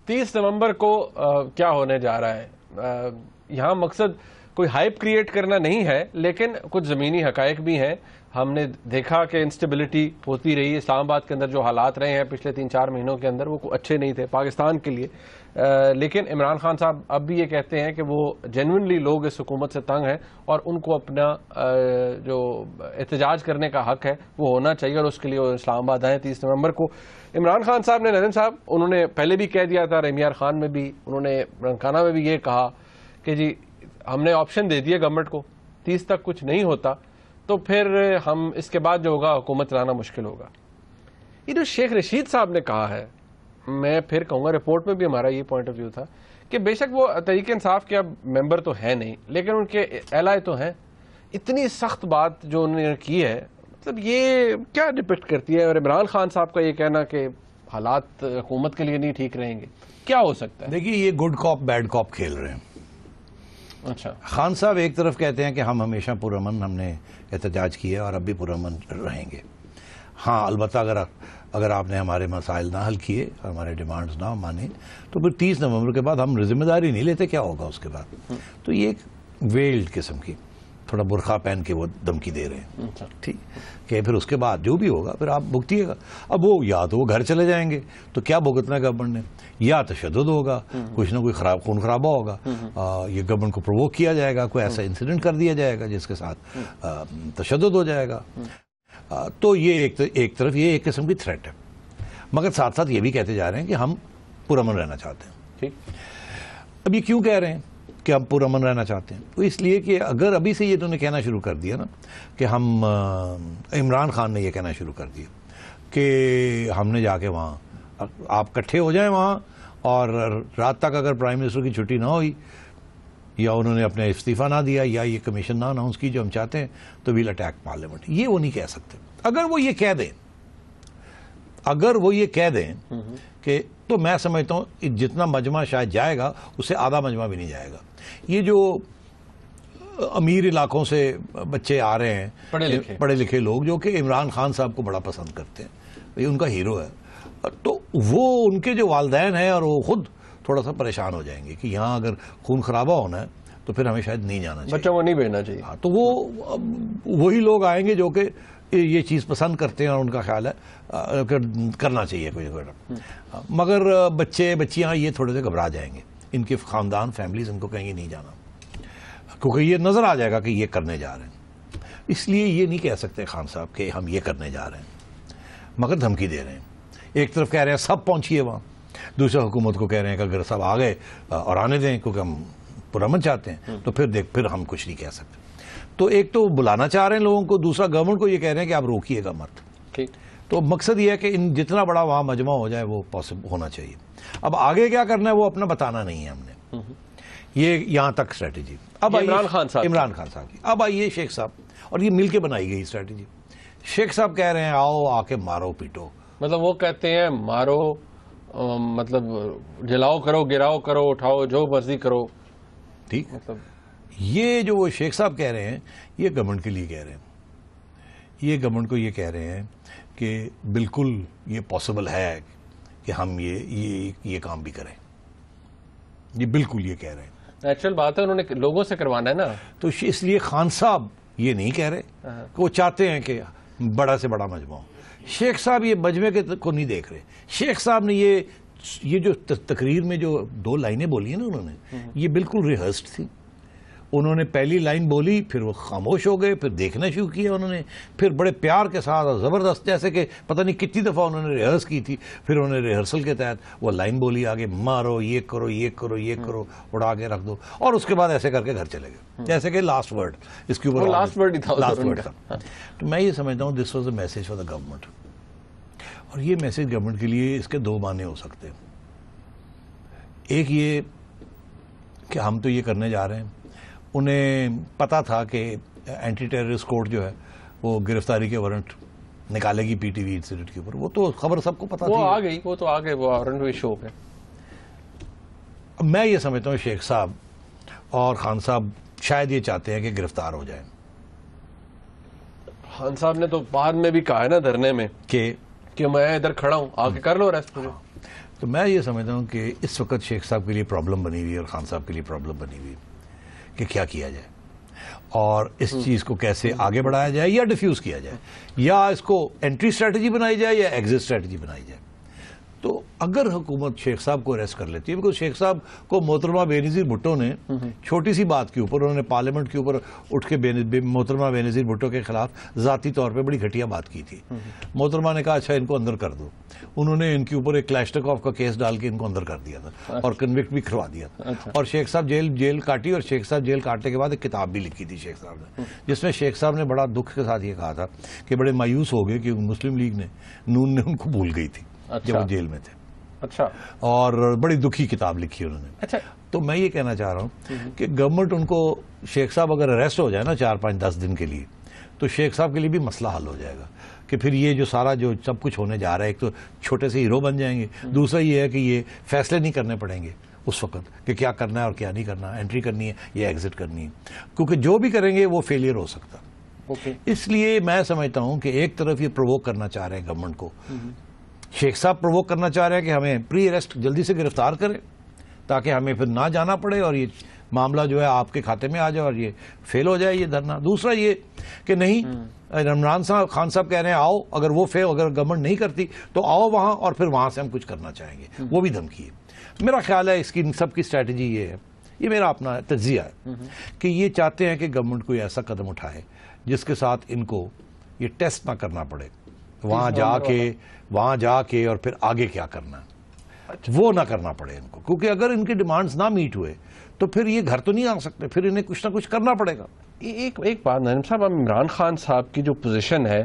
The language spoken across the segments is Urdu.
30 نومبر کو کیا ہونے جا رہا ہے؟ یہاں مقصد کوئی ہائپ کریٹ کرنا نہیں ہے، لیکن کچھ زمینی حقائق بھی ہیں. ہم نے دیکھا کہ انسٹیبلٹی ہوتی رہی. اسلام آباد کے اندر جو حالات رہے ہیں پچھلے 3-4 مہینوں کے اندر وہ اچھے نہیں تھے پاکستان کے لیے. لیکن عمران خان صاحب اب بھی یہ کہتے ہیں کہ وہ جینوئنلی لوگ اس حکومت سے تنگ ہیں اور ان کو اپنا جو احتجاج کرنے کا حق ہے وہ ہونا چاہیے، اور اس کے لیے وہ اسلام آباد آئے 30 نومبر کو. عمران خان صاحب نے نظم صاحب انہوں نے پہلے بھی کہہ دیا تھا، رحمیار خان میں بھی انہوں نے رنکانہ میں بھی یہ کہا کہ جی ہم نے آپشن دے دیا گورنمنٹ کو، 30 تک کچھ نہیں ہوتا تو پھر ہم اس کے بعد جو ہوگا حکومت چلانا مشکل ہوگا. یہ جو شیخ رشید صاحب نے کہا ہے، میں پھر کہوں گا رپورٹ میں بھی ہمارا یہ پوائنٹ آف ویو تھا کہ بے شک وہ تحریک انصاف کے اب ممبر تو ہیں نہیں، لیکن ان کے ایلائے تو ہیں. اتنی سخت بات جو انہوں نے کی ہے، مطلب یہ کیا ڈپکٹ کرتی ہے؟ اور عمران خان صاحب کا یہ کہنا کہ حالات حکومت کے لیے نہیں ٹھیک رہیں گے، کیا ہو سکتا ہے؟ دیکھیے یہ گڈ کاپ بیڈ کاپ کھیل رہے ہیں. اچھا، خان صاحب ایک طرف کہتے ہیں کہ ہم ہمیشہ پرامن ہم نے احتجاج کیا اور اب بھی پرامن رہیں گے. ہاں البتہ اگر آپ نے ہمارے مسائل نہ حل کیے، ہمارے ڈیمانڈز نہ مانے، تو پھر 30 نومبر کے بعد ہم ذمہ داری نہیں لیتے، کیا ہوگا اس کے بعد. تو یہ ایک ویلڈ قسم کی تھوڑا برقع پہن کے وہ دھمکی دے رہے ہیں. ٹھیک کہ پھر اس کے بعد جو بھی ہوگا پھر آپ بھگتیے گا. اب وہ یا تو وہ گھر چلے جائیں گے تو کیا بھگتنا ہے گورنمنٹ نے، یا تشدد ہوگا، کچھ نہ کوئی خون خرابہ ہوگا، یہ گورنمنٹ کو پرووک کیا جائے گا، کوئی ایسا انسیڈنٹ کر دیا جائے گا جس کے ساتھ تشدد ہو جائے گا. تو یہ ایک طرف یہ ایک قسم کی تھریٹ ہے. مگر ساتھ ساتھ یہ بھی کہتے جا رہے ہیں کہ ہم پرامن رہنا چاہتے ہیں. اب یہ کیوں کہہ رہے ہیں کہ ہم پرامن رہنا چاہتے ہیں؟ تو اس لیے کہ اگر ابھی سے یہ انہوں نے کہنا شروع کر دیا نا کہ ہم عمران خان نے یہ کہنا شروع کر دیا کہ ہم نے جا کے وہاں آپ کٹھے ہو جائیں وہاں، اور رات تک اگر پرائم منسٹر کی چھٹی نہ ہوئی یا انہوں نے اپنے استعفیٰ نہ دیا یا یہ کمیشن نہ اناؤنس کی جو ہم چاہتے ہیں تو ویل اٹیک پارلیمنٹ. یہ وہ نہیں کہہ سکتے. اگر وہ یہ کہہ دیں کہ تو میں سمجھتا ہوں جتنا مجمع شاید جائے گا اس سے آدھا مجمع بھی نہیں جائے گا. یہ جو امیر علاقوں سے بچے آ رہے ہیں، پڑھے لکھے لوگ جو کہ عمران خان صاحب کو بڑا پسند کرتے ہیں، ان کا ہیرو ہے، تو وہ ان کے جو والدین ہیں اور وہ خود تھوڑا سا پریشان ہو جائیں گے کہ یہاں اگر خون خرابہ ہونا ہے تو پھر ہمیں شاید نہیں جانا چاہیے، بچوں کو نہیں بھیجنا چاہیے. تو وہ وہی لوگ آئیں گے جو کہ یہ چیز پسند کرتے ہیں اور ان کا خیال ہے کہ کرنا چاہیے کوئی. مگر بچے بچیاں یہ تھوڑے سے گھبرا جائیں گے، ان کے خاندان فیملیز ان کو کہیں گے نہیں جانا، کیونکہ یہ نظر آ جائے گا کہ یہ کرنے جا رہے ہیں. اس لیے یہ نہیں کہہ سکتے خان صاحب کہ ہم یہ کرنے جا رہے ہیں، مگر دھمکی دے رہے ہیں. ایک طرف کہہ رہے ہیں سب پہنچیے وہاں، دوسرے حکومت کو کہہ رہے ہیں کہ اگر سب آ گئے اور آنے دیں کیونکہ ہم پرامن چاہتے ہیں تو پھر ہم کچھ نہیں کہہ سکتے. تو ایک تو بلانا چاہ رہے ہیں لوگوں کو، دوسرا گورنمنٹ کو یہ کہہ رہے ہیں کہ آپ روکیے گا مت. تو مقصد یہ ہے کہ جتنا بڑا وہاں مجمع ہو جائے وہ پاسبل ہونا چاہیے. اب آگے کیا کرنا ہے وہ اپنا بتانا نہیں ہے ہم نے. یہ یہاں تک اسٹریٹجی. اب عمران خان صاحب کی. اب آئیے شیخ صاحب، اور یہ مل کے بنائی گئی اسٹریٹجی. شیخ صاحب کہہ رہے ہیں آؤ آ کے مارو پیٹو. مطلب وہ کہتے ہیں مارو، مطلب جلاؤ کرو، گراؤ کرو، اٹھاؤ، جو مرضی کرو. ٹھیک. مطلب یہ جو وہ شیخ صاحب کہہ رہے ہیں یہ گورنمنٹ کے لیے کہہ رہے ہیں. یہ گورنمنٹ کو یہ کہہ رہے ہیں کہ بالکل یہ پاسبل ہے کہ ہم یہ کام بھی کریں. یہ بالکل یہ کہہ رہے ہیں. نیچرل بات ہے، انہوں نے لوگوں سے کروانا ہے نا. تو اس لیے خان صاحب یہ نہیں کہہ رہے کہ وہ چاہتے ہیں کہ بڑا سے بڑا مجمع ہو. شیخ صاحب یہ مجمع کو نہیں دیکھ رہے. شیخ صاحب نے یہ جو تقریر میں جو 2 لائنیں بولی ہیں نا انہوں نے، یہ بالکل ریہرسڈ تھی. انہوں نے پہلی لائن بولی، پھر وہ خاموش ہو گئے، پھر دیکھنا شروع کیا انہوں نے، پھر بڑے پیار کے ساتھ اور زبردست، جیسے کہ پتہ نہیں کتنی دفعہ انہوں نے ریہرس کی تھی. پھر انہوں نے ریہرسل کے تحت وہ لائن بولی آگے، مارو، یہ کرو، یہ کرو، یہ کرو، اڑا کے رکھ دو، اور اس کے بعد ایسے کر کے گھر چلے گئے، جیسے کہ لاسٹ ورڈ اس کے اوپر لاسٹ ورڈ تھا. تو میں یہ سمجھتا ہوں this was a message for the government. اور یہ میسج گورنمنٹ کے لیے اس کے 2 معنی ہو سکتے ہیں. ایک یہ کہ ہم تو یہ کرنے جا رہے ہیں، انہیں پتا تھا کہ اینٹی ٹیررسٹ کورٹ جو ہے وہ گرفتاری کے وارنٹ نکالے گی پی ٹی وی انسیڈنٹ کے اوپر. وہ تو خبر سب کو پتا تھی، وہ آ گئی، وہ تو آ گئے، وہ وارنٹ بھی ایشو ہو گئے. میں یہ سمجھتا ہوں شیخ صاحب اور خان صاحب شاید یہ چاہتے ہیں کہ گرفتار ہو جائیں. خان صاحب نے تو بعد میں بھی کہا ہے نا دھرنے میں کہ میں ادھر کھڑا ہوں، آ کے کر لو ریسٹ. تو میں یہ سمجھتا ہوں کہ اس وقت شیخ صاحب کے لیے پرابلم بنی ہوئی ہے اور خان صاحب کے لیے پرابلم بنی ہوئی کہ کیا کیا جائے اور اس چیز کو کیسے آگے بڑھایا جائے یا ڈیفیوز کیا جائے یا اس کو انٹری اسٹریٹجی بنائی جائے یا ایگزٹ اسٹریٹجی بنائی جائے. تو اگر حکومت شیخ صاحب کو اریسٹ کر لیتی ہے، بیکاز شیخ صاحب کو محترمہ بےنظیر بھٹو نے چھوٹی سی بات کے اوپر انہوں نے پارلیمنٹ کے اوپر اٹھ کے محترمہ بےنظیر بھٹو کے خلاف ذاتی طور پہ بڑی گھٹیا بات کی تھی. محترمہ نے کہا اچھا ان کو اندر کر دو. انہوں نے ان کے اوپر ایک کلاشٹکوف کا کیس ڈال کے ان کو اندر کر دیا تھا اور کنوکٹ بھی کروا دیا تھا. اور شیخ صاحب جیل کاٹی اور شیخ صاحب جیل کاٹنے کے بعد ایک کتاب بھی لکھی تھی شیخ صاحب نے، جس میں شیخ صاحب نے بڑا دکھ کے ساتھ یہ کہا تھا کہ بڑے مایوس ہو گئے کہ مسلم لیگ نے نون نے ان کو بھول گئی تھی جب وہ جیل میں تھے. اچھا. اور بڑی دکھی کتاب لکھی انہوں نے. اچھا. تو میں یہ کہنا چاہ رہا ہوں کہ گورنمنٹ ان کو شیخ صاحب اگر اریسٹ ہو جائے نا 4-5-10 دن کے لیے تو شیخ صاحب کے لیے بھی مسئلہ حل ہو جائے گا کہ پھر یہ جو سارا جو سب کچھ ہونے جا رہا ہے، ایک تو چھوٹے سے ہیرو بن جائیں گے، دوسرا یہ ہے کہ یہ فیصلے نہیں کرنے پڑیں گے اس وقت کہ کیا کرنا ہے اور کیا نہیں کرنا، انٹری کرنی ہے یا ایگزٹ کرنی ہے، کیونکہ جو بھی کریں گے وہ فیلئر ہو سکتا. اس لیے میں سمجھتا ہوں کہ ایک طرف یہ پرووک کرنا چاہ رہے ہیں گورنمنٹ کو، شیخ صاحب پرووک کرنا چاہ رہے ہیں کہ ہمیں پری اریسٹ جلدی سے گرفتار کریں تاکہ ہمیں پھر نہ جانا پڑے اور یہ معاملہ جو ہے آپ کے کھاتے میں آ جائے اور یہ فیل ہو جائے یہ دھرنا. دوسرا یہ کہ نہیں، عمران خان صاحب کہہ رہے ہیں آؤ، اگر وہ اگر گورنمنٹ نہیں کرتی تو آؤ وہاں اور پھر وہاں سے ہم کچھ کرنا چاہیں گے، وہ بھی دھمکی ہے. میرا خیال ہے اس کی سب کی اسٹریٹجی یہ ہے، یہ میرا اپنا تجزیہ ہے کہ یہ چاہتے ہیں کہ گورنمنٹ کوئی ایسا قدم اٹھائے جس کے ساتھ ان کو یہ ٹیسٹ نہ کرنا پڑے وہاں جا کے اور پھر آگے کیا کرنا وہ نہ کرنا پڑے ان کو، کیونکہ اگر ان کی ڈیمانڈز نہ میٹ ہوئے تو پھر یہ گھر تو نہیں آ سکتے، پھر انہیں کچھ نہ کچھ کرنا پڑے گا. ایک بات نعیم صاحب، عمران خان صاحب کی جو پوزیشن ہے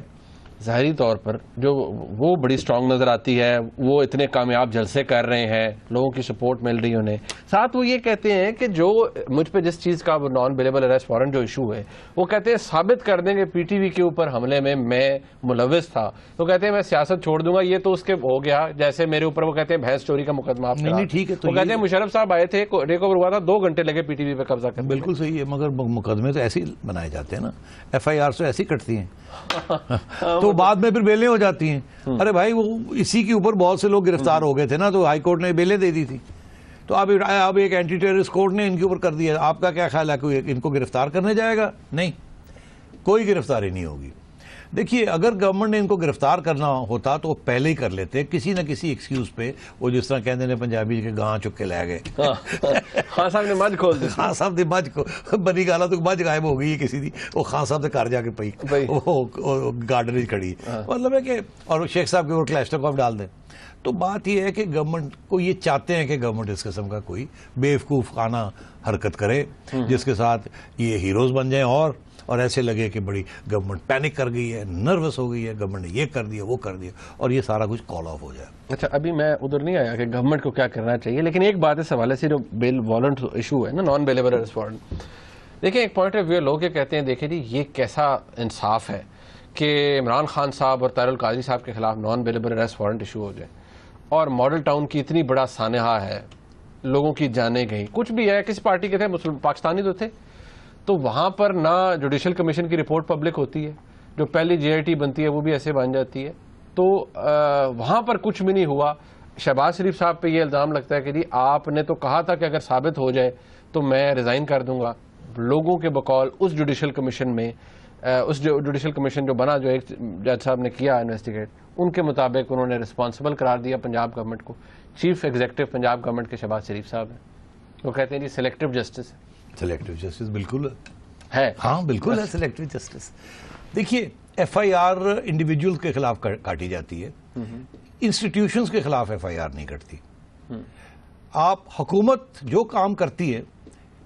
ظاہری طور پر جو وہ بڑی سٹرونگ نظر آتی ہے، وہ اتنے کامیاب جلسے کر رہے ہیں، لوگوں کی سپورٹ مل رہی ہے انہیں. ساتھ وہ یہ کہتے ہیں کہ جو مجھ پہ جس چیز کا نان بیلیبل اریسٹ وارنٹ جو ایشو ہے، وہ کہتے ہیں ثابت کر دیں گے پی ٹی وی کے اوپر حملے میں میں ملوث تھا، تو کہتے ہیں میں سیاست چھوڑ دوں گا. یہ تو اس کے ہو گیا جیسے میرے اوپر وہ کہتے ہیں بھینس چوری کا مقدمہ آپ نے. ٹھیک ہے، وہ کہتے ہیں مشرف صاحب آئے تھے، ٹیک اوور ہوا تھا، 2 گھنٹے لگے پی ٹی وی پہ قبضہ کرنے. بالکل صحیح ہے، مگر مقدمے تو ایسے ہی بنائے جاتے ہیں نا، ایف آئی آر تو ایسی کٹتی ہیں تو بعد میں پھر بیلیں ہو جاتی ہیں. ارے بھائی وہ اسی کے اوپر بہت سے لوگ گرفتار ہو گئے تھے نا، تو ہائی کورٹ نے بیلیں دے دی تھی، تو اب ایک اینٹی ٹیررسٹ کورٹ نے ان کے اوپر کر دیا. آپ کا کیا خیال ہے کوئی ان کو گرفتار کرنے جائے گا؟ نہیں، کوئی گرفتاری نہیں ہوگی. دیکھیے اگر گورنمنٹ نے ان کو گرفتار کرنا ہوتا تو وہ پہلے ہی کر لیتے کسی نہ کسی ایکسکیوز پہ. وہ جس طرح کہتے ہیں پنجابی کے گاں چک کے لے گئے، خان صاحب نے مجھ کھول دی، خان صاحب نے مجھ کو بنی گالا تو مجھ غائب ہو گئی ہے کسی دی، وہ خان صاحب نے گھر جا کے پئی گارڈن ہی کھڑی، مطلب ہے کہ اور شیخ صاحب کے اوپر کلاشٹکوف ڈال دیں. تو بات یہ ہے کہ گورنمنٹ کو یہ چاہتے ہیں کہ گورنمنٹ اس قسم کا کوئی بیوقوف خانہ حرکت کرے جس کے ساتھ یہ ہیروز بن جائیں اور ایسے لگے کہ بڑی گورنمنٹ پینک کر گئی ہے، نروس ہو گئی ہے، گورنمنٹ نے یہ کر دیا وہ کر دیا اور یہ سارا کچھ کال آف ہو جائے. اچھا ابھی میں ادھر نہیں آیا کہ گورنمنٹ کو کیا کرنا چاہیے، لیکن ایک بات اس حوالے سے جو بیل وارنٹ ایشو ہے نا، نان بیلیبل اریسٹ وارنٹ، دیکھیں ایک پوائنٹ آف ویو لوگ یہ کہتے ہیں دیکھیں جی یہ کیسا انصاف ہے کہ عمران خان صاحب اور طاہر القادری صاحب کے خلاف non bailable arrest warrant issue ہو جائے اور ماڈل ٹاؤن کی اتنی بڑا سانحہ ہے، لوگوں کی جانیں گئی، کچھ بھی ہے، کس پارٹی کے تھے، مسلم پاکستانی تو تھے، تو وہاں پر نہ جوڈیشل کمیشن کی رپورٹ پبلک ہوتی ہے، جو پہلی جے آئی ٹی بنتی ہے وہ بھی ایسے بن جاتی ہے، تو وہاں پر کچھ بھی نہیں ہوا. شہباز شریف صاحب پہ یہ الزام لگتا ہے کہ جی آپ نے تو کہا تھا کہ اگر ثابت ہو جائے تو میں ریزائن کر دوں گا. لوگوں کے بقول اس جوڈیشل کمیشن میں اس جوڈیشل کمیشن جو بنا، جو ایک جج صاحب نے کیا انویسٹیگیٹ، ان کے مطابق انہوں نے رسپانسبل قرار دیا پنجاب گورنمنٹ کو. چیف ایگزیکٹو پنجاب گورنمنٹ کے شہباز شریف صاحب ہیں، وہ کہتے ہیں جی سلیکٹو جسٹس ہے. سلیکٹو جسٹس بالکل ہے، ہاں بالکل ہے سلیکٹو جسٹس. دیکھیے ایف آئی آر انڈیویجول کے خلاف کاٹی جاتی ہے، انسٹیٹیوشنز کے خلاف ایف آئی آر نہیں کٹتی. آپ حکومت جو کام کرتی ہے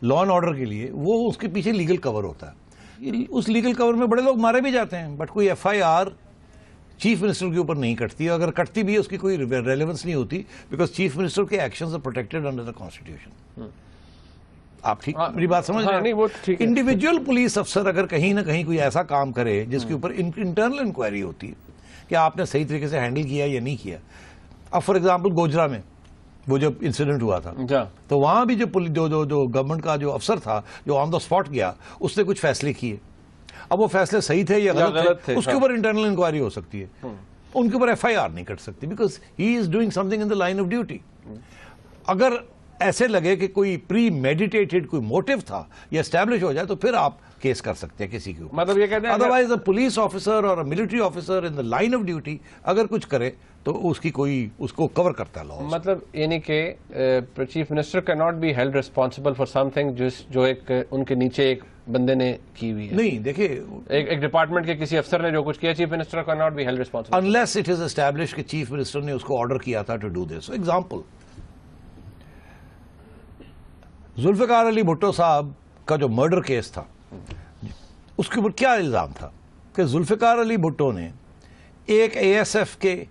لا اینڈ آرڈر کے لیے وہ اس کے پیچھے لیگل کور ہوتا ہے، اس لیگل کور میں بڑے لوگ مارے بھی جاتے ہیں، بٹ کوئی F I R chief minister کے اوپر نہیں کٹتی. اگر کٹتی بھی ہے اس کی کوئی ریلیونس نہیں ہوتی، بیکاز چیف منسٹر کے actions are protected under the constitution. آپ ٹھیک میری بات سمجھ رہے ہیں؟ انڈیویجول پولیس افسر اگر کہیں نہ کہیں کوئی ایسا کام کرے جس کے اوپر انٹرنل انکوائری ہوتی ہے کہ آپ نے صحیح طریقے سے ہینڈل کیا یا نہیں کیا. اب فار ایگزامپل گوجرا میں وہ جب انسیڈنٹ ہوا تھا تو وہاں بھی جو گورنمنٹ کا جو افسر تھا جو آن دا اسپاٹ گیا، اس نے کچھ فیصلے کیے. اب وہ فیصلے صحیح تھے یا غلط تھے اس کے اوپر انٹرنل انکوائری ہو سکتی ہے. ان کے اوپر FIR نہیں کٹ سکتی because he is doing some thing in the line of duty. اگر ایسے لگے کہ کوئی پری میڈیٹیٹڈ کوئی موٹو تھا یا اسٹیبلش ہو جائے تو پھر آپ کیس کر سکتے ہیں کسی کے اوپر. مطلب یہ کہتے ہیں ادروائز اے پولیس آفیسر اور military officer in the line of duty اگر کچھ کرے تو اس کو کور کرتا ہے لا. مطلب یعنی کہ چیف منسٹر کی not be held responsible for something جو ایک ان کے نیچے ایک بندے نے کی ہوئی ہے. نہیں دیکھیے ایک ڈپارٹمنٹ کے کسی افسر نے جو کچھ کیا چیف منسٹر کا not be held responsible unless it is established کہ چیف منسٹر نے اس کو آرڈر کیا تھا to do this. Example Zulfikar Ali Bhutto صاحب کا جو مرڈر کیس تھا اس کے اوپر کیا الزام تھا کہ ذوالفقار علی بھٹو نے ایک ASF کے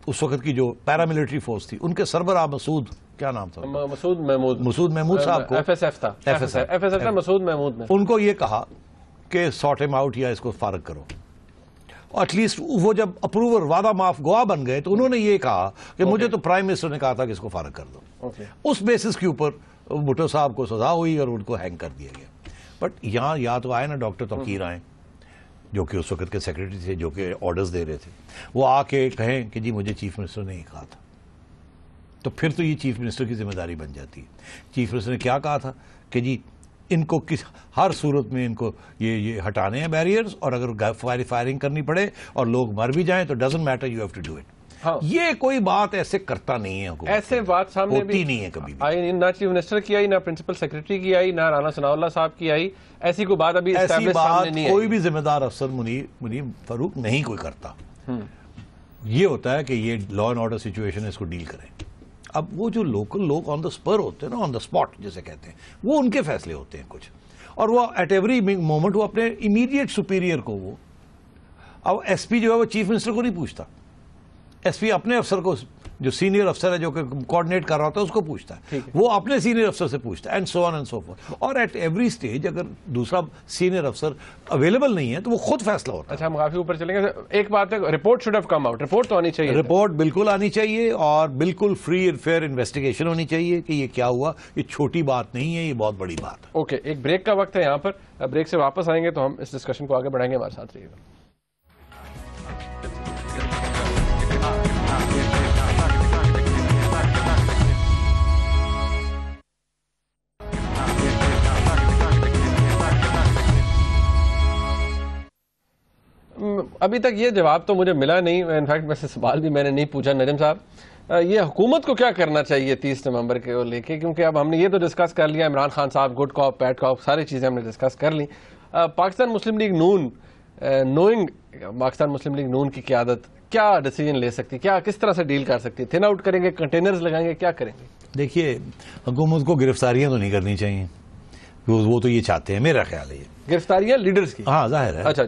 اس وقت کی جو پیراملٹری فورس تھی ان کے سربراہ مسعود کیا نام تھا مسعود محمود صاحب کو FSF تھا مسعود محمود نے ان کو یہ کہا کہ سارٹ ہم آؤٹ یا اس کو فارغ کرو. ایٹ لیسٹ وہ جب اپروور وعدہ معاف گواہ بن گئے تو انہوں نے یہ کہا کہ مجھے تو پرائم منسٹر نے کہا تھا کہ اس کو فارغ کر دو. اس بیسس کے اوپر بھٹو صاحب کو سزا ہوئی اور ان کو ہینگ کر دیا گیا. بٹ یہاں یا تو آئے نا ڈاکٹر توقیر آئے جو کہ اس وقت کے سیکرٹری تھے جو کہ آرڈرز دے رہے تھے, وہ آ کے کہیں کہ جی مجھے چیف منسٹر نے یہ کہا تھا, تو پھر تو یہ چیف منسٹر کی ذمہ داری بن جاتی ہے. چیف منسٹر نے کیا کہا تھا کہ جی ان کو ہر صورت میں ان کو یہ ہٹانے ہیں بیریئرز, اور اگر فائرنگ کرنی پڑے اور لوگ مر بھی جائیں تو doesn't matter, you have to do it. یہ کوئی بات ایسے کرتا نہیں ہے, ایسے بات سامنے ہوتی نہیں ہے کبھی آئی, نہ چیف منسٹر کی آئی, نہ پرنسپل سیکرٹری کی آئی, نہ رانا ثناء اللہ صاحب کی آئی. ایسی کوئی بات ابھی ایسی بات کوئی بھی ذمہ دار افسر منیر فاروق نہیں کوئی کرتا. یہ ہوتا ہے کہ یہ لا اینڈ آرڈر سچویشن ہے, اس کو ڈیل کریں. اب وہ جو لوکل لوگ آن دا اسپر ہوتے ہیں نا, آن دا اسپاٹ جسے کہتے ہیں, وہ ان کے فیصلے ہوتے ہیں کچھ, اور وہ ایٹ ایوری مومنٹ وہ اپنے امیڈیٹ سپیریئر کو, وہ اب SP جو ہے وہ چیف منسٹر کو نہیں پوچھتا, SP اپنے افسر کو, جو سینئر افسر ہے جو کہ کوآرڈینیٹ کر رہا ہوتا ہے اس کو پوچھتا ہے, وہ اپنے سینئر افسر سے پوچھتا ہے, and so on and so forth. اور ایٹ ایوری اسٹیج اگر دوسرا سینئر افسر اویلیبل نہیں ہے تو وہ خود فیصلہ ہوتا ہے. اچھا, ہم کافی اوپر چلیں گے. ایک بات ہے, report should have come out, report تو آنی چاہیے, رپورٹ بالکل آنی چاہیے, اور بالکل فری اینڈ فیئر انویسٹیگیشن ہونی چاہیے کہ یہ کیا ہوا. یہ چھوٹی بات نہیں ہے, یہ بہت بڑی بات ہے. اوکے, ایک بریک کا وقت ہے یہاں پر, بریک سے واپس آئیں گے تو ہم اس ڈسکشن کو آگے بڑھائیں گے. ہمارے ساتھ رہیے گا. ابھی تک یہ جواب تو مجھے ملا نہیں, انفیکٹ ویسے سوال بھی میں نے نہیں پوچھا. نجم صاحب, یہ حکومت کو کیا کرنا چاہیے 30 نومبر کے لے کے, کیونکہ اب ہم نے یہ تو ڈسکس کر لیا, عمران خان صاحب گڈ کاپ بیڈ کاپ ساری چیزیں ہم نے ڈسکس کر لی. پاکستان مسلم لیگ نون, نوئنگ پاکستان مسلم لیگ نون کی قیادت کیا ڈیسیجن لے سکتی, کیا کس طرح سے ڈیل کر سکتی, تھن آؤٹ کریں گے, کنٹینرز لگائیں گے, کیا کریں گے؟ دیکھیے, حکومت کو گرفتاریاں تو نہیں کرنی چاہیے, وہ تو یہ چاہتے ہیں, میرا خیال ہے یہ گرفتاریاں لیڈرز کی, ہاں ظاہر ہے. اچھا,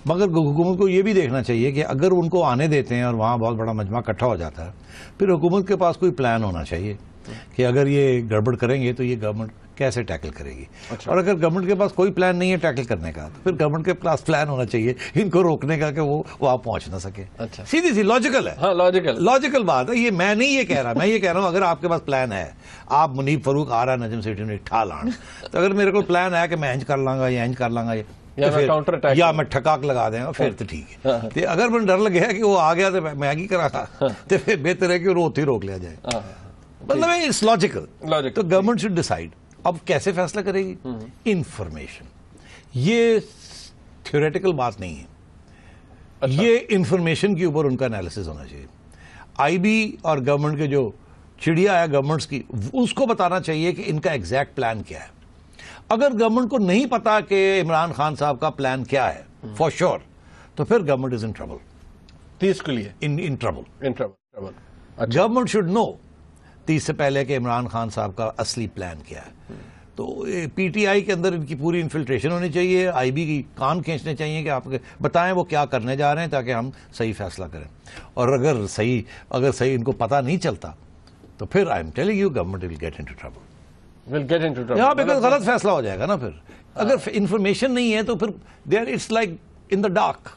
مگر حکومت کو یہ بھی دیکھنا چاہیے کہ اگر ان کو آنے دیتے ہیں اور وہاں بہت بڑا مجمع اکٹھا ہو جاتا ہے, پھر حکومت کے پاس کوئی پلان ہونا چاہیے کہ اگر یہ گڑبڑ کریں گے تو یہ گورنمنٹ کیسے ٹیکل کرے گی. اور اگر گورنمنٹ کے پاس کوئی پلان نہیں ہے ٹیکل کرنے کا, تو پھر گورنمنٹ کے پاس پلان ہونا چاہیے ان کو روکنے کا کہ وہ وہاں پہنچ نہ سکے. سیدھی سی لاجیکل ہے, ہاں لاجیکل بات ہے یہ. میں نہیں یہ کہہ رہا, میں یہ کہہ رہا ہوں اگر آپ کے پاس پلان ہے, آپ منیب فاروق آ رہا نجم سیٹھی نے ٹھا لان, تو اگر میرے کو پلان ہے کہ میں اینج کر لوں گا یا اینج کر لوں گا یا میں ٹھکاک لگا دیں گا, پھر تو ٹھیک ہے. اگر مجھے ڈر لگے کہ وہ آ گیا تو میگی کرا تھا, تو پھر بہتر ہے کہ روتے ہی روک لیا جائے. مطلب اٹس لاجیکل. تو گورنمنٹ شوڈ ڈیسائیڈ. اب کیسے فیصلہ کرے گی؟ انفارمیشن. یہ تھیوریٹیکل بات نہیں ہے, یہ انفارمیشن کے اوپر ان کا انالیسس ہونا چاہیے. IB اور گورنمنٹ کے جو چڑیا ہے گورنمنٹس کی, اس کو بتانا چاہیے کہ ان کا ایگزیکٹ پلان کیا ہے. اگر گورنمنٹ کو نہیں پتا کہ عمران خان صاحب کا پلان کیا ہے فار شیور, تو پھر گورنمنٹ از ان ٹربل. 30 کے لیے in trouble. Government should no 30 سے پہلے کہ عمران خان صاحب کا اصلی پلان کیا ہے. تو PTI کے اندر ان کی پوری انفلٹریشن ہونی چاہیے, IB کی کان کھینچنے چاہیے کہ آپ بتائیں وہ کیا کرنے جا رہے ہیں, تاکہ ہم صحیح فیصلہ کریں. اور اگر صحیح ان کو پتا نہیں چلتا تو پھر I am telling you government will get into trouble. یہاں پہ غلط فیصلہ ہو جائے گا نا. پھر اگر انفارمیشن نہیں ہے تو پھر it's like in the dark,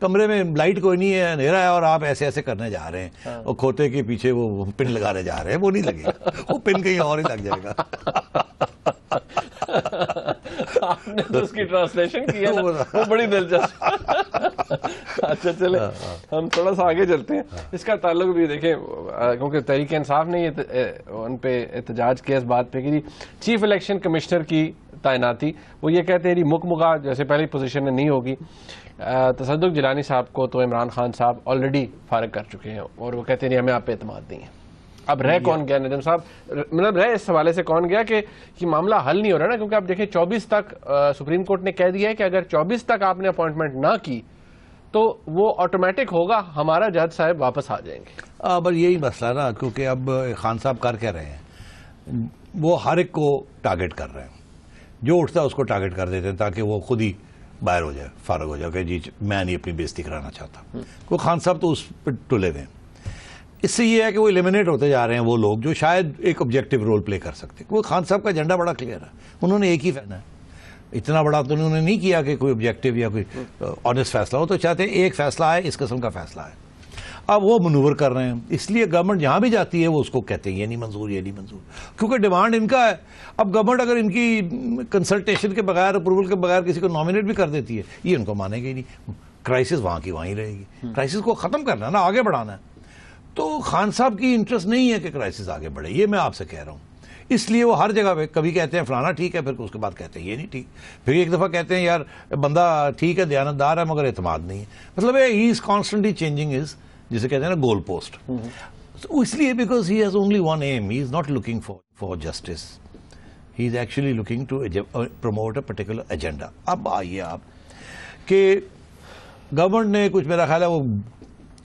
کمرے میں لائٹ کوئی نہیں ہے, اندھیرا ہے, اور آپ ایسے کرنے جا رہے ہیں, اور کھوتے کے پیچھے وہ پن لگانے جا رہے ہیں, وہ نہیں لگے گا, وہ پن کہیں اور ہی لگ جائے گا. آپ نے تو اس کی ٹرانسلیشن کی ہے, وہ بڑی دلچسپ. اچھا چلے ہم تھوڑا سا آگے چلتے ہیں. اس کا تعلق بھی دیکھیں کیونکہ تحریک انصاف نے ان پہ احتجاج کیا اس بات پہ کہ چیف الیکشن کمشنر کی تعیناتی, وہ یہ کہتے ہیں مکمگا جیسے پہلی پوزیشن میں نہیں ہوگی. تصدق جیلانی صاحب کو تو عمران خان صاحب آلریڈی فارغ کر چکے ہیں اور وہ کہتے ہیں ہمیں آپ پہ اعتماد نہیں ہے. اب رہ کون گیا ندیم صاحب, مطلب رہ اس حوالے سے کون گیا کہ یہ معاملہ حل نہیں ہو رہا نا, کیونکہ آپ دیکھیں 24 تک سپریم کورٹ نے کہہ دیا ہے کہ اگر 24 تک آپ نے اپوائنٹمنٹ نہ کی تو وہ آٹومیٹک ہوگا, ہمارا جج صاحب واپس آ جائیں گے. بس یہی مسئلہ نا, کیونکہ اب خان صاحب کر کیا رہے ہیں, وہ ہر ایک کو ٹارگٹ کر رہے ہیں, جو اٹھتا ہے اس کو ٹارگٹ کر دیتے ہیں تاکہ وہ خود ہی باہر ہو جائے, فارغ ہو جائے کہ جی میں نہیں اپنی بےزتی کرانا چاہتا. وہ خان صاحب تو اس پہ ٹلے ہوئے ہیں. اس سے یہ ہے کہ وہ ایلیمنیٹ ہوتے جا رہے ہیں وہ لوگ جو شاید ایک آبجیکٹو رول پلے کر سکتے. وہ خان صاحب کا ایجنڈا بڑا کلیئر ہے, انہوں نے ایک ہی فیصلہ ہے, اتنا بڑا تو انہوں نے نہیں کیا کہ کوئی آبجیکٹو یا کوئی آنیسٹ فیصلہ ہو, تو چاہتے ہیں ایک فیصلہ ہے, اس قسم کا فیصلہ ہے. اب وہ منور کر رہے ہیں, اس لیے گورنمنٹ جہاں بھی جاتی ہے وہ اس کو کہتے ہیں یہ نہیں منظور, یہ نہیں منظور, کیونکہ ڈیمانڈ ان کا ہے. اب گورنمنٹ اگر ان کی کنسلٹیشن کے بغیر, اپروول کے بغیر کسی کو نامینیٹ بھی کر دیتی ہے, یہ ان کو مانے گا ہی نہیں. کرائسس وہاں کی وہیں رہے گی. کرائسس کو ختم کرنا ہے نا, آگے بڑھانا ہے. تو خان صاحب کی انٹرسٹ نہیں ہے کہ کرائسس آگے بڑھے, یہ میں آپ سے کہہ رہا ہوں. اس لیے وہ ہر جگہ پہ کبھی کہتے ہیں فلانا ٹھیک ہے, پھر اس کے بعد کہتے ہیں یہ نہیں ٹھیک, پھر ایک دفعہ کہتے ہیں یار بندہ ٹھیک ہے, دیانتدار ہے, مگر اعتماد نہیں ہے. مطلب he is constantly changing his, جسے کہتے ہیں نا گول پوسٹ. اس لیے because he has only one aim, he is not looking for justice, he is actually looking to promote a particular agenda. اب آئیے آپ کہ گورنمنٹ نے کچھ, میرا خیال ہے وہ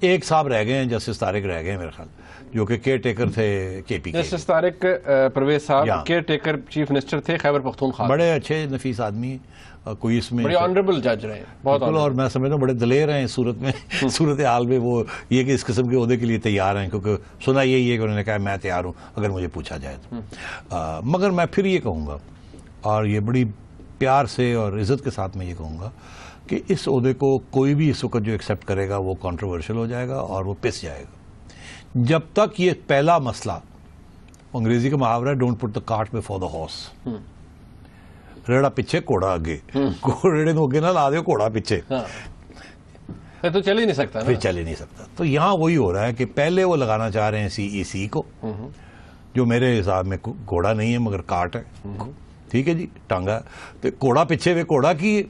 ایک صاحب رہ گئے ہیں, جسٹس طارق رہ گئے ہیں میرا خیال, جو کہ کیئر ٹیکر تھے کے پی کے. جسٹس طارق پرویز صاحب کیئر ٹیکر چیف منسٹر تھے خیبر پختونخوا, بڑے اچھے نفیس آدمی ہیں, کوئی اس میں بڑے آنریبل جج رہے ہیں بہت, اور میں سمجھتا ہوں بڑے دلیر ہیں اس صورت میں, صورت حال میں وہ یہ کہ اس قسم کے عہدے کے لیے تیار ہیں, کیونکہ سنا یہی ہے کہ انہوں نے کہا میں تیار ہوں اگر مجھے پوچھا جائے تو. مگر میں پھر یہ کہوں گا, اور یہ بڑی پیار سے اور عزت کے ساتھ میں یہ کہوں گا کہ اس عہدے کو کوئی بھی اس وقت جو ایکسیپٹ کرے گا وہ کنٹروورشل ہو جائے گا اور وہ پس جائے گا. جب تک یہ پہلا مسئلہ, انگریزی کا محاورہ ہے don't put the cart before the horse, ریڑا پیچھے گھوڑا آگے, ریڑے کو آگے نہ لا دے گھوڑا پیچھے, تو چل ہی نہیں سکتا, پھر چل ہی نہیں سکتا. تو یہاں وہی ہو رہا ہے کہ پہلے وہ لگانا چاہ رہے ہیں سی ای سی کو, جو میرے حساب میں گھوڑا نہیں ہے مگر کارٹ ہے, ٹھیک ہے جی, ٹانگا, تو گھوڑا پیچھے ہوئے گھوڑا کی.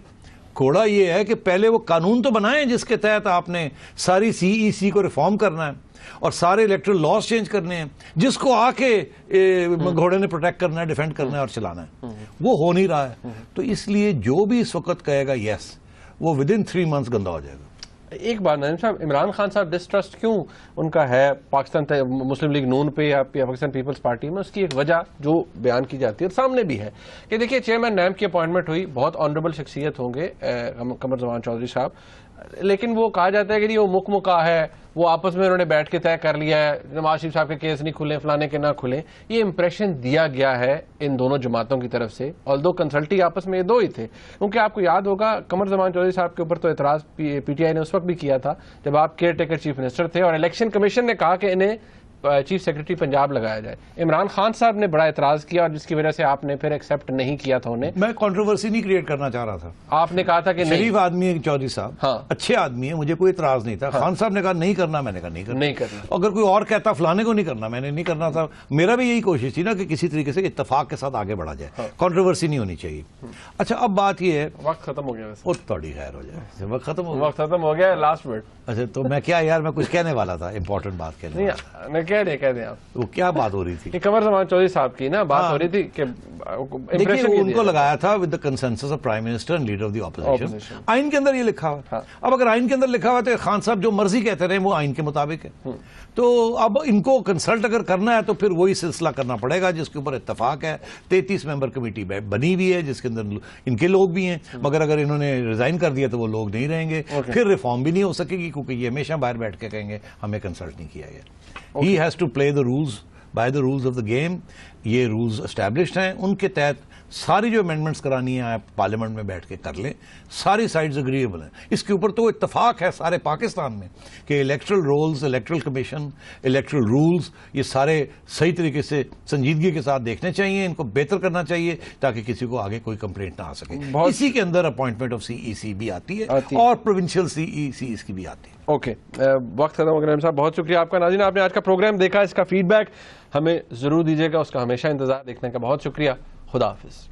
گھوڑا یہ ہے کہ پہلے وہ قانون تو بنائیں جس کے تحت آپ نے ساری سی ای سی کو ریفارم کرنا ہے اور سارے الیکٹرل لاز چینج کرنے ہیں, جس کو آ کے گھوڑے نے پروٹیکٹ کرنا ہے, ڈیفینڈ کرنا ہے اور چلانا ہے. وہ ہو نہیں رہا ہے. تو اس لیے جو بھی اس وقت کہے گا یس, وہ ود ان 3 months گندا ہو جائے گا. ایک بات ندیم صاحب, عمران خان صاحب ڈسٹرسٹ کیوں ان کا ہے پاکستان مسلم لیگ نون پہ یا پاکستان پیپلز پارٹی میں, اس کی ایک وجہ جو بیان کی جاتی ہے اور سامنے بھی ہے کہ دیکھیے چیئرمین نیب کی اپوائنٹمنٹ ہوئی, بہت آنریبل شخصیت ہوں گے قمر زمان چودھری صاحب, لیکن وہ کہا جاتا ہے کہ وہ مکمکا ہے, وہ آپس میں انہوں نے بیٹھ کے طے کر لیا ہے, نواز شریف صاحب کے کیس نہیں کھلے, فلانے کے نہ کھلے. یہ امپریشن دیا گیا ہے ان دونوں جماعتوں کی طرف سے, آلدو کنسلٹی آپس میں یہ دو ہی تھے. کیونکہ آپ کو یاد ہوگا قمر زمان چودھری صاحب کے اوپر تو اعتراض پی ٹی آئی نے اس وقت بھی کیا تھا جب آپ کیئر ٹیکر چیف منسٹر تھے, اور الیکشن کمیشن نے کہا کہ انہیں چیف سیکرٹری پنجاب لگایا جائے. عمران خان صاحب نے بڑا اعتراض کیا اور جس کی وجہ سے آپ نے پھر ایکسیپٹ نہیں کیا تھا انہیں. میں کنٹروورسی نہیں کریٹ کرنا چاہ رہا تھا. آپ نے کہا تھا کہ شریف آدمی ہے چودھری صاحب, ہاں اچھے آدمی ہیں, مجھے کوئی اعتراض نہیں تھا. خان صاحب نے کہا نہیں کرنا, میں نے کہا نہیں کرنا. اگر کوئی اور کہتا فلانے کو نہیں کرنا, میں نے نہیں کرنا تھا. میرا بھی یہی کوشش تھی نا کہ کسی طریقے سے اتفاق کے ساتھ آگے بڑھا جائے, کنٹروورسی نہیں ہونی چاہیے. اچھا اب بات یہ ہے, وقت ختم ہو گیا, اور تھوڑی خیر ہو جائے, وقت ختم ہو گیا, لاسٹ ورڈ. اچھا تو میں کیا یار, میں کچھ کہنے والا تھا, امپورٹنٹ بات کہنے والا. کہہ دیں آپ. وہ کیا بات ہو رہی تھی؟ قمر زمان چودھری صاحب کی نا بات ہو رہی تھی کہ دیکھیے ان کو لگایا تھا with the consensus of prime minister and leader of the opposition. آئین کے اندر یہ لکھا ہوا. اب اگر آئین کے اندر لکھا ہوا تو خان صاحب جو مرضی کہتے رہے وہ آئین کے مطابق ہے. تو اب ان کو کنسلٹ اگر کرنا ہے تو پھر وہی سلسلہ کرنا پڑے گا جس کے اوپر اتفاق ہے. 33 ممبر کمیٹی بنی ہوئی ہے جس کے اندر ان کے لوگ بھی ہیں, مگر اگر انہوں نے ریزائن کر دیا تو وہ لوگ نہیں رہیں گے. پھر ریفارم بھی نہیں ہو سکے گی کیونکہ یہ ہمیشہ باہر بیٹھ کے کہیں گے ہمیں کنسلٹ نہیں کیا گیا. He has to play the rules by the rules of the game. یہ رولز اسٹیبلشڈ ہیں, ان کے تحت ساری جو امینڈمنٹس کرانی ہیں آپ پارلیمنٹ میں بیٹھ کے کر لیں, ساری سائڈز اگریبل ہیں. اس کے اوپر تو اتفاق ہے سارے پاکستان میں کہ electoral rolls, electoral commission, electoral rolls, یہ سارے صحیح طریقے سے سنجیدگی کے ساتھ دیکھنے چاہیے, ان کو بہتر کرنا چاہیے تاکہ کسی کو آگے کوئی کمپلینٹ نہ آ سکے. اسی کے اندر اپوائنٹمنٹ آف سی ای سی بھی آتی ہے اور پروونشل سی ای سی اس کی بھی آتی ہے. اوکے, وقت ختم ہو گیا صاحب, بہت شکریہ آپ کا. ناظرین, آپ نے آج کا پروگرام دیکھا, اس کا فیڈ بیک ہمیں ضرور دیجیے گا, اس کا ہمیشہ انتظار دیکھنے کا. بہت شکریہ, خدا حافظ.